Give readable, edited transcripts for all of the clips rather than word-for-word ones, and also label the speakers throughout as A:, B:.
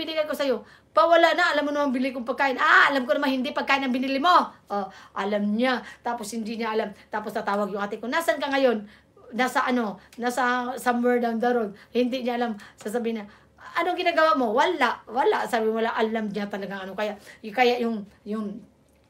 A: binigay ko sa'yo? Pawala na, alam mo naman bili kong pagkain. Alam ko naman hindi pagkain ang binili mo. Alam niya. Tapos hindi niya alam. Tapos tatawag yung ate ko, nasan ka ngayon? Nasa somewhere down the road. Hindi niya alam. Sasabihin na, anong ginagawa mo? Wala. Sabi mo, wala. Alam niya talaga ano. Kaya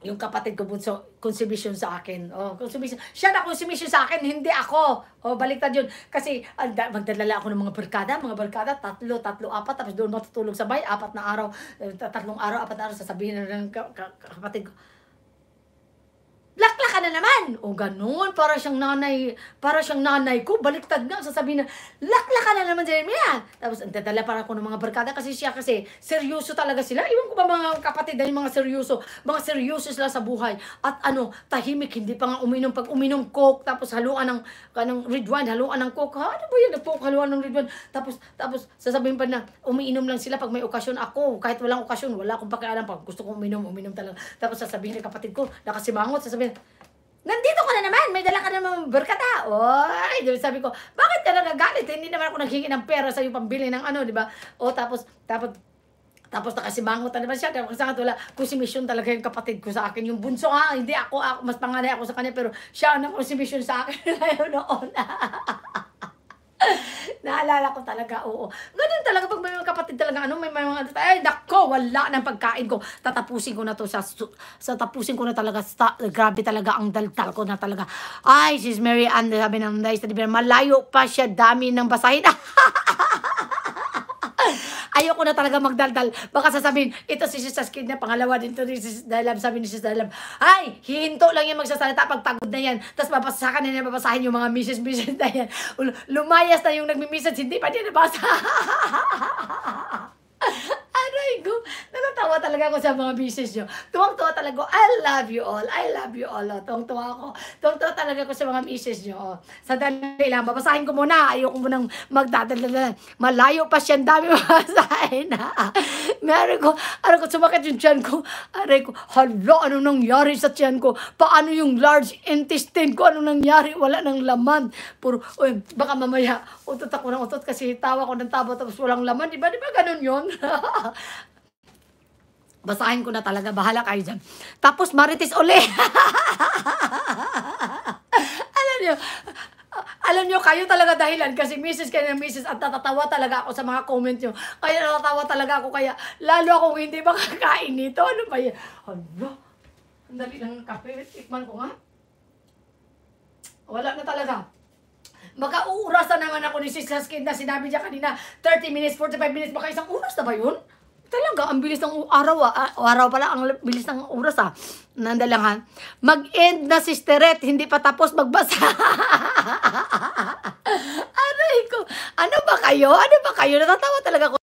A: yung kapatid ko bunso, consumption sa akin. Consumption. Siya na consumption sa akin, hindi ako. Baliktad yun. Kasi magdadala ako ng mga barkada, tatlo, apat, tapos doon matutulog sa bahay, 4 na araw, 3 araw, 4 na araw, sasabihin na ng kapatid ko, laklak ka na naman. Ganun. Para siyang nanay ko. Baliktad nga. Sasabihin na, laklak ka na naman, Jeremiah. Tapos, dadala para ako ng mga barkada. Kasi seryoso talaga sila. Iwan ko ba mga kapatid na yung mga seryoso. Mga seryoso sila sa buhay. At tahimik. Hindi pa nga uminom. Pag uminom coke, tapos haluan ng red wine, haluan ng coke. Ano ba yan? Coke, haluan ng red wine. Tapos, sasabihin pa na, umiinom lang sila pag may okasyon. Ako, kahit walang okasyon, wala akong pakialam. Pag gusto kong uminom talaga. Tapos, sasabihin ng kapatid ko, nakasimangot, sasabihin, nandito ka na naman, may dala ka naman barkada. Sabi ko, bakit ka nagagalit? Hindi naman ako naghingi ng pera sa iyo pambili ng di ba? Tapos nakasimangot na naman siya. Kasi wala, consumption talaga yung kapatid ko sa akin. Yung bunso hindi ako, mas panganay ako sa kanya, pero siya ang consumption sa akin ngayon noon. Naalala ko talaga, oo. Ganun talaga pag may mga kapatid talaga, may mga, nako, wala ng pagkain ko. Tatapusin ko na to tapusin ko na talaga. Grabe talaga ang daldal ko na talaga. Ay, sis Mary Ann, sabi ng Dice, malayo pa siya, dami ng basahin. Ayoko na talaga magdaldal. Baka sasabihin, ito si Sis Kid na pangalawa din to ni Sis Dalam. Sabi ni Sis Dalam, ay, hihinto lang yung magsasalita pag pagod na yan. Tapos babasahan na niya, babasahin yung mga misis na yan. Lumayas na yung nagmi-message, hindi pa niya nabasa. Aray ko, natatawa talaga ako sa mga misis nyo. Tuwang-tuwa talaga ako. I love you all. Tuwang-tuwa ako. Tuwang-tuwa talaga ako sa mga misis nyo. Sandali lang, babasahin ko muna. Ayoko munang magdadala. Malayo pa siya, dami babasahin. Meron ko, sumakit yung tiyan ko. Aray ko, hala, anong nangyari sa tiyan ko? Paano yung large intestine ko? Anong nangyari? Wala nang laman. Baka mamaya, utot ako ng utot kasi tawa ko ng tawa tapos walang laman. Diba ganun yun? Basahin ko na talaga. Bahala kayo dyan. Tapos marites uli. Alam nyo, kayo talaga dahilan kasi misis kayo ng misis at natatawa talaga ako sa mga comment nyo. Kaya natatawa talaga ako. Kaya lalo akong hindi makakain nito. Ano ba yan? Hala. Ang dali ng kape. Tikman ko nga. Wala na talaga. Magka-uurasan naman ako ni Sis Skin na sinabi niya kanina, 30 minutes, 45 minutes, baka isang oras na ba yun? Talaga, ang bilis ng araw araw pala, ang bilis ng oras Nandalangan. Mag-end na si Steret, hindi pa tapos magbasa. Aray ko, ano ba kayo? Natatawa talaga ako.